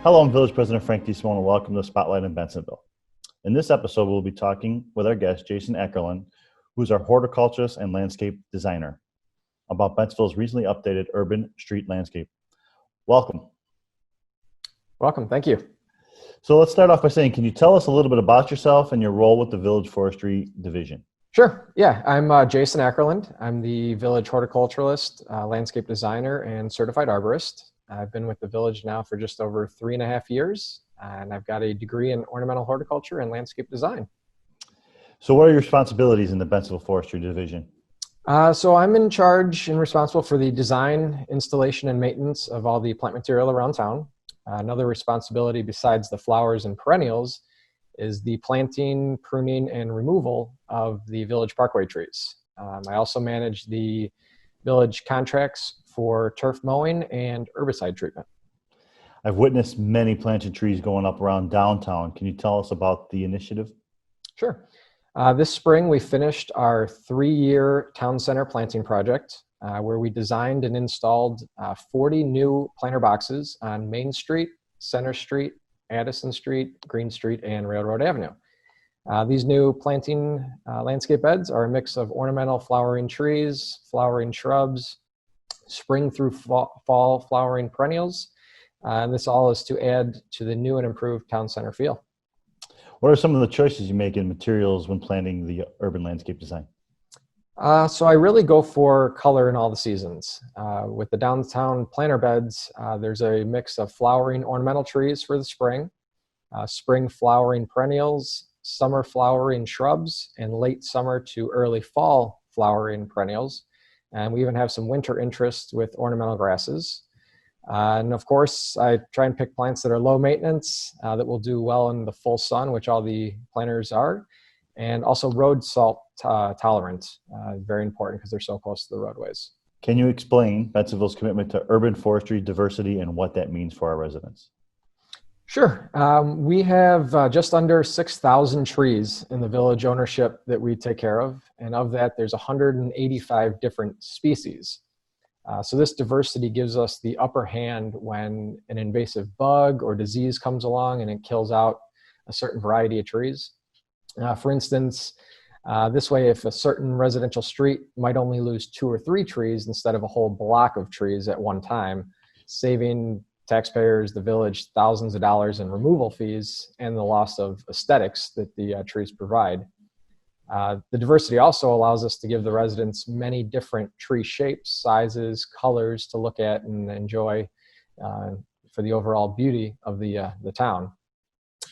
Hello, I'm Village President Frank DeSimone, and welcome to Spotlight in Bensenville. In this episode, we'll be talking with our guest, Jason Eckerlund, who is our horticulturist and landscape designer, about Bensenville's recently updated urban street landscape. Welcome. Welcome. Thank you. So let's start off by saying, can you tell us a little bit about yourself and your role with the Village Forestry Division? Sure. Yeah, I'm Jason Eckerlund. I'm the Village horticulturalist, landscape designer, and certified arborist. I've been with the Village now for just over 3.5 years, and I've got a degree in ornamental horticulture and landscape design. So what are your responsibilities in the Bensenville Forestry Division? So I'm in charge and responsible for the design, installation, and maintenance of all the plant material around town. Another responsibility besides the flowers and perennials is the planting, pruning, and removal of the Village Parkway trees. I also manage the Village contracts for turf mowing and herbicide treatment. I've witnessed many planted trees going up around downtown. Can you tell us about the initiative? Sure. This spring, we finished our 3-year town center planting project, where we designed and installed 40 new planter boxes on Main Street, Center Street, Addison Street, Green Street, and Railroad Avenue. These new planting landscape beds are a mix of ornamental flowering trees, flowering shrubs, spring through fall flowering perennials, and this all is to add to the new and improved town center feel. What are some of the choices you make in materials when planning the urban landscape design? So I really go for color in all the seasons. With the downtown planter beds, there's a mix of flowering ornamental trees for the spring, spring flowering perennials, summer flowering shrubs, and late summer to early fall flowering perennials. And we even have some winter interest with ornamental grasses. And of course, I try and pick plants that are low maintenance, that will do well in the full sun, which all the planters are, and also road salt tolerant, very important because they're so close to the roadways. Can you explain Bensenville's commitment to urban forestry diversity and what that means for our residents? Sure. We have just under 6,000 trees in the Village ownership that we take care of, and of that, there's 185 different species. So this diversity gives us the upper hand when an invasive bug or disease comes along and it kills out a certain variety of trees. For instance, this way, if a certain residential street might only lose 2 or 3 trees instead of a whole block of trees at one time, saving taxpayers, the Village, thousands of dollars in removal fees and the loss of aesthetics that the trees provide. The diversity also allows us to give the residents many different tree shapes, sizes, colors to look at and enjoy for the overall beauty of the town.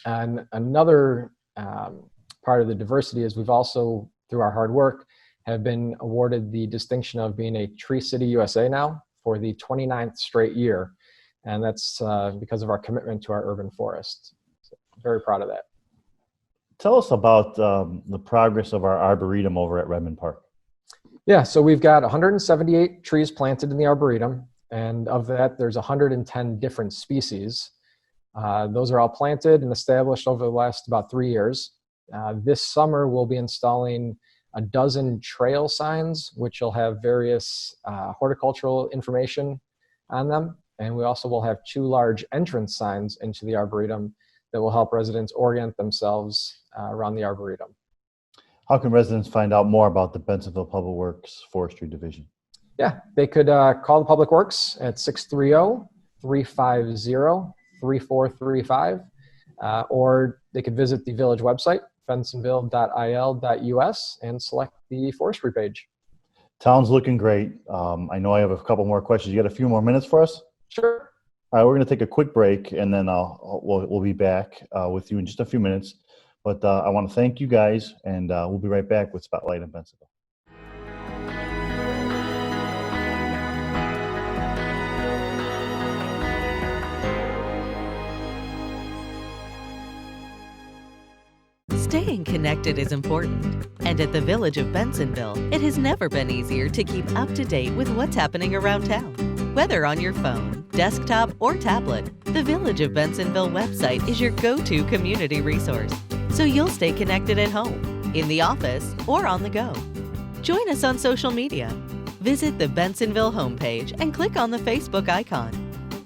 And another part of the diversity is we've also, through our hard work, have been awarded the distinction of being a Tree City USA now for the 29th straight year. And that's because of our commitment to our urban forest. So very proud of that. Tell us about the progress of our Arboretum over at Redmond Park. Yeah, so we've got 178 trees planted in the Arboretum, and of that, there's 110 different species. Those are all planted and established over the last about 3 years. This summer, we'll be installing a dozen trail signs, which will have various horticultural information on them. And we also will have 2 large entrance signs into the Arboretum that will help residents orient themselves around the Arboretum. How can residents find out more about the Bensenville Public Works Forestry Division? Yeah, they could call the Public Works at 630-350-3435, or they could visit the Village website, bensenville.il.us, and select the forestry page. Town's looking great. I know I have a couple more questions. You got a few more minutes for us? Sure. All right, we're going to take a quick break, and then we'll be back with you in just a few minutes. But I want to thank you guys, and we'll be right back with Spotlight in Bensenville. Staying connected is important, and at the Village of Bensenville, it has never been easier to keep up to date with what's happening around town. Whether on your phone, desktop, or tablet, the Village of Bensenville website is your go-to community resource, so you'll stay connected at home, in the office, or on the go. Join us on social media. Visit the Bensenville homepage and click on the Facebook icon.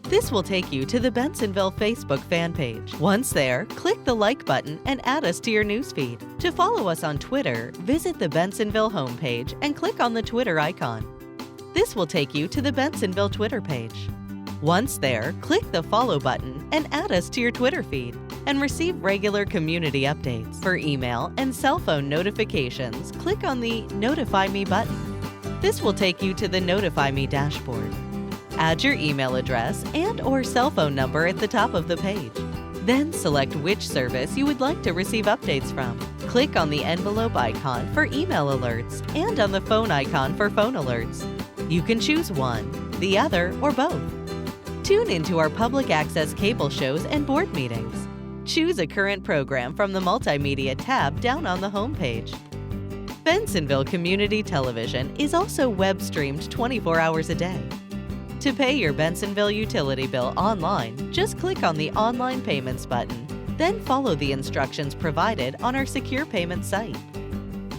This will take you to the Bensenville Facebook fan page. Once there, click the like button and add us to your newsfeed. To follow us on Twitter, visit the Bensenville homepage and click on the Twitter icon. This will take you to the Bensenville Twitter page. Once there, click the follow button and add us to your Twitter feed and receive regular community updates. For email and cell phone notifications, click on the Notify Me button. This will take you to the Notify Me dashboard. Add your email address and/or cell phone number at the top of the page. Then select which service you would like to receive updates from. Click on the envelope icon for email alerts and on the phone icon for phone alerts. You can choose one, the other, or both. Tune into our public access cable shows and board meetings. Choose a current program from the Multimedia tab down on the homepage. Bensenville Community Television is also web streamed 24 hours a day. To pay your Bensenville utility bill online, just click on the Online Payments button, then follow the instructions provided on our secure payment site.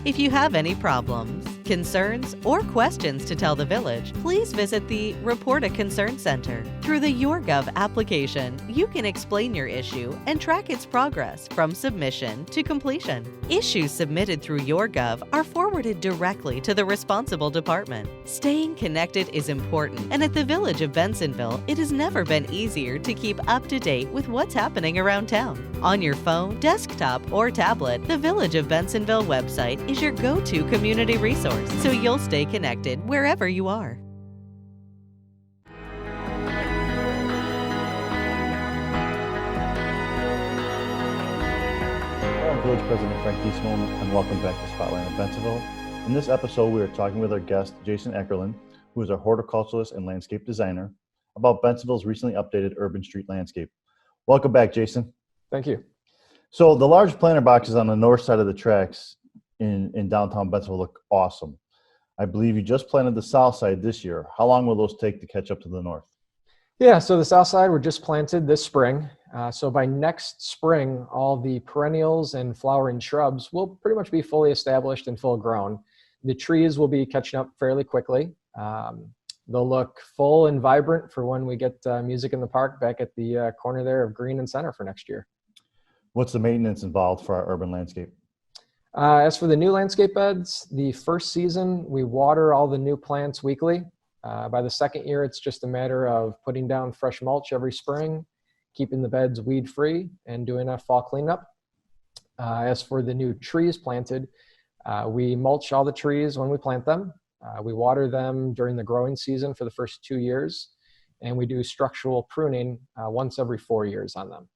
If you have any problems, concerns, or questions to tell the village, please visit the Report a Concern Center. Through the YourGov application, you can explain your issue and track its progress from submission to completion. Issues submitted through YourGov are forwarded directly to the responsible department. Staying connected is important, and at the Village of Bensenville, it has never been easier to keep up to date with what's happening around town. On your phone, desktop, or tablet, the Village of Bensenville website is your go-to community resource, so you'll stay connected wherever you are. I'm Village President Frank Dieselman, and welcome back to Spotlight in Bensenville. In this episode, we are talking with our guest, Jason Eckerlin, who is our horticulturalist and landscape designer, about Bensenville's recently updated urban street landscape. Welcome back, Jason. Thank you. So the large planter boxes on the north side of the tracks in downtown Bensenville look awesome. I believe you just planted the south side this year. How long will those take to catch up to the north? Yeah, so the south side were just planted this spring. So by next spring, all the perennials and flowering shrubs will pretty much be fully established and full grown. The trees will be catching up fairly quickly. They'll look full and vibrant for when we get music in the park back at the corner there of Green and Center for next year. What's the maintenance involved for our urban landscape? As for the new landscape beds, the first season we water all the new plants weekly. By the second year, it's just a matter of putting down fresh mulch every spring, keeping the beds weed free, and doing a fall cleanup. As for the new trees planted, we mulch all the trees when we plant them. We water them during the growing season for the first 2 years, and we do structural pruning once every 4 years on them.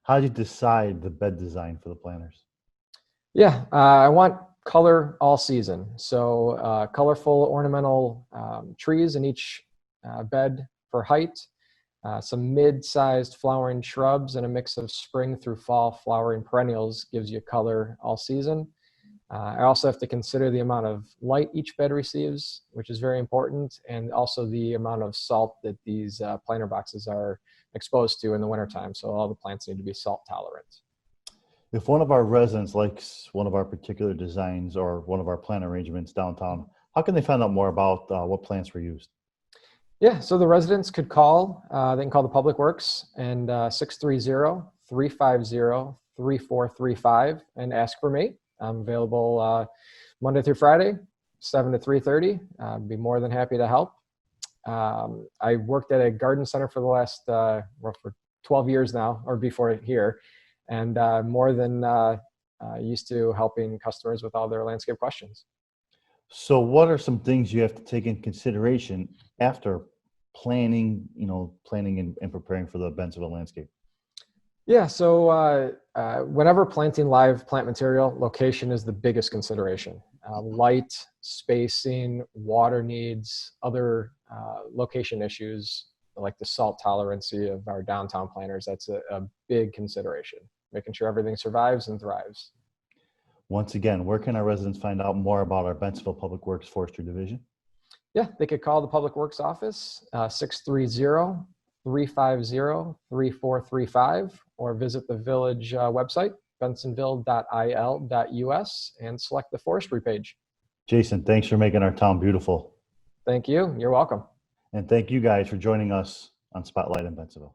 How did you decide the bed design for the planters? Yeah, I want color all season. So colorful ornamental trees in each bed for height, some mid-sized flowering shrubs, and a mix of spring through fall flowering perennials gives you color all season. I also have to consider the amount of light each bed receives, which is very important, and also the amount of salt that these planter boxes are exposed to in the wintertime. So all the plants need to be salt tolerant. If one of our residents likes one of our particular designs or one of our plant arrangements downtown, how can they find out more about what plants were used? Yeah, so the residents could call, they can call the Public Works and 630-350-3435 and ask for me. I'm available Monday through Friday, 7 to 3:30. I'd be more than happy to help. I worked at a garden center for the last, for 12 years now, or before here, and more than used to helping customers with all their landscape questions. So what are some things you have to take in consideration after planning and preparing for the Bensenville landscape? Yeah, so whenever planting live plant material, location is the biggest consideration. Light, spacing, water needs, other location issues like the salt tolerancy of our downtown planters, that's a big consideration, making sure everything survives and thrives. Once again, where can our residents find out more about our Bensenville Public Works Forestry Division? Yeah, they could call the Public Works office, 630-350-3435, or visit the village website, bensenville.il.us, and select the forestry page. Jason, thanks for making our town beautiful. Thank you. You're welcome. And thank you guys for joining us on Spotlight in Bensenville.